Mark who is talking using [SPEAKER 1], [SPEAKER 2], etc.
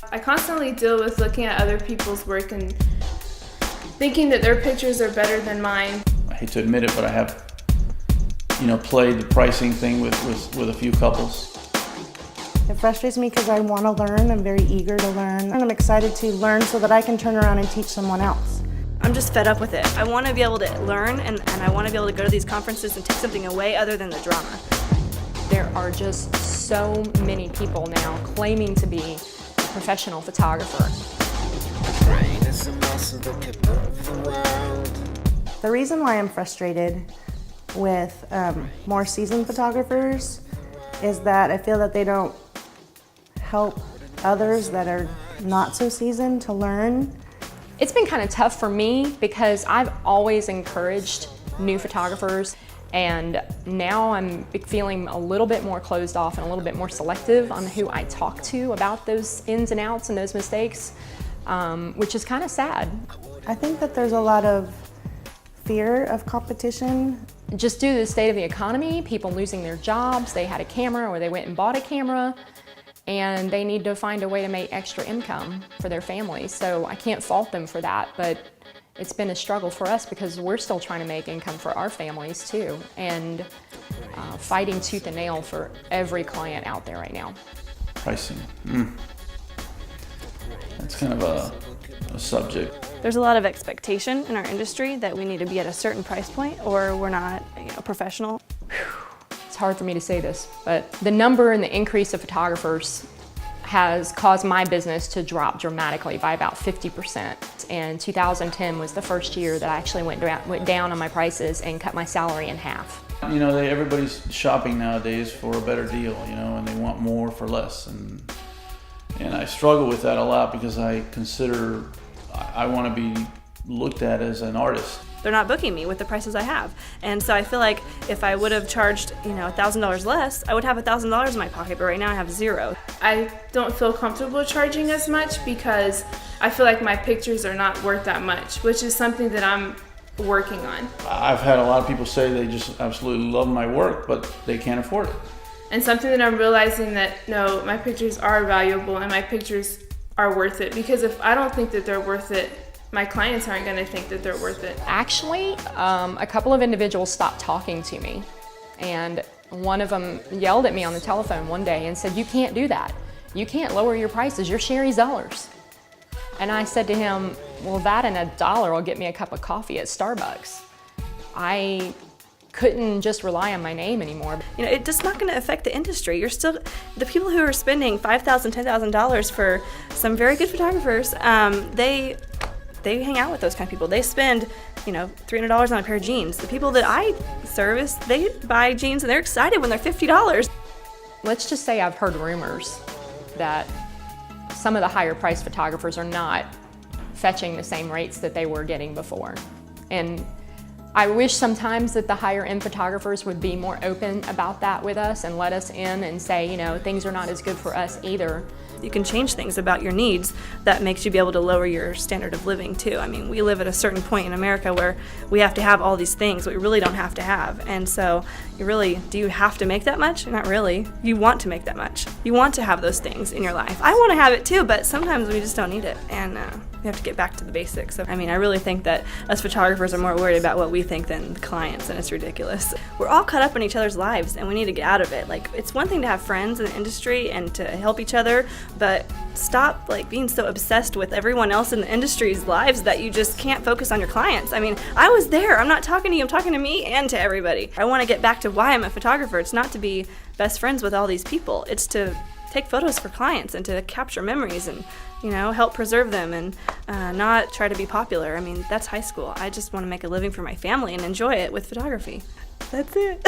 [SPEAKER 1] I constantly deal with looking at other people's work and thinking that their pictures are better than mine.
[SPEAKER 2] I hate to admit it, but I have, played the pricing thing with a few couples.
[SPEAKER 3] It frustrates me because I want to learn. I'm very eager to learn. And I'm excited to learn so that I can turn around and teach someone else.
[SPEAKER 4] I'm just fed up with it. I want to be able to learn and I want to be able to go to these conferences and take something away other than the drama.
[SPEAKER 5] There are just so many people now claiming to be a professional photographer.
[SPEAKER 3] The reason why I'm frustrated with more seasoned photographers is that I feel that they don't help others that are not so seasoned to learn.
[SPEAKER 5] It's been kind of tough for me because I've always encouraged new photographers, and now I'm feeling a little bit more closed off and a little bit more selective on who I talk to about those ins and outs and those mistakes, which is kind of sad.
[SPEAKER 3] I think that there's a lot of fear of competition.
[SPEAKER 5] Just due to the state of the economy, people losing their jobs, they had a camera or they went and bought a camera, and they need to find a way to make extra income for their families. So I can't fault them for that, but it's been a struggle for us because we're still trying to make income for our families too, and fighting tooth and nail for every client out there right now.
[SPEAKER 2] Pricing. That's kind of a subject.
[SPEAKER 4] There's a lot of expectation in our industry that we need to be at a certain price point or we're not professional.
[SPEAKER 5] It's hard for me to say this, but the number and the increase of photographers has caused my business to drop dramatically by about 50%. And 2010 was the first year that I actually went down on my prices and cut my salary in half.
[SPEAKER 2] Everybody's shopping nowadays for a better deal, and they want more for less. And I struggle with that a lot because I consider I want to be looked at as an artist.
[SPEAKER 4] They're not booking me with the prices I have. And so I feel like if I would have charged, $1,000 less, I would have $1,000 in my pocket, but right now I have zero.
[SPEAKER 1] I don't feel comfortable charging as much because I feel like my pictures are not worth that much, which is something that I'm working on.
[SPEAKER 2] I've had a lot of people say they just absolutely love my work, but they can't afford it.
[SPEAKER 1] And something that I'm realizing that, no, my pictures are valuable and my pictures are worth it, because if I don't think that they're worth it, my clients aren't going to think that they're worth it.
[SPEAKER 5] Actually, a couple of individuals stopped talking to me, and one of them yelled at me on the telephone one day and said, "You can't do that. You can't lower your prices. You're Sherry Zellers." And I said to him, "Well, that and $1 will get me a cup of coffee at Starbucks." I couldn't just rely on my name anymore.
[SPEAKER 4] It's just not going to affect the industry. You're still, the people who are spending $5,000, $10,000 for some very good photographers, they hang out with those kind of people. They spend, $300 on a pair of jeans. The people that I service, they buy jeans and they're excited when they're $50.
[SPEAKER 5] Let's just say I've heard rumors that some of the higher priced photographers are not fetching the same rates that they were getting before. And I wish sometimes that the higher end photographers would be more open about that with us and let us in and say, things are not as good for us either.
[SPEAKER 4] You can change things about your needs that makes you be able to lower your standard of living too. I mean, we live at a certain point in America where we have to have all these things that we really don't have to have. And so do you have to make that much? Not really. You want to make that much. You want to have those things in your life. I want to have it too, but sometimes we just don't need it. And we have to get back to the basics. So, I really think that us photographers are more worried about what we think than the clients, and it's ridiculous. We're all caught up in each other's lives and we need to get out of it. It's one thing to have friends in the industry and to help each other, but stop being so obsessed with everyone else in the industry's lives that you just can't focus on your clients. I was there. I'm not talking to you. I'm talking to me and to everybody. I want to get back to why I'm a photographer. It's not to be best friends with all these people. It's to take photos for clients and to capture memories and help preserve them and not try to be popular. That's high school. I just want to make a living for my family and enjoy it with photography. That's it.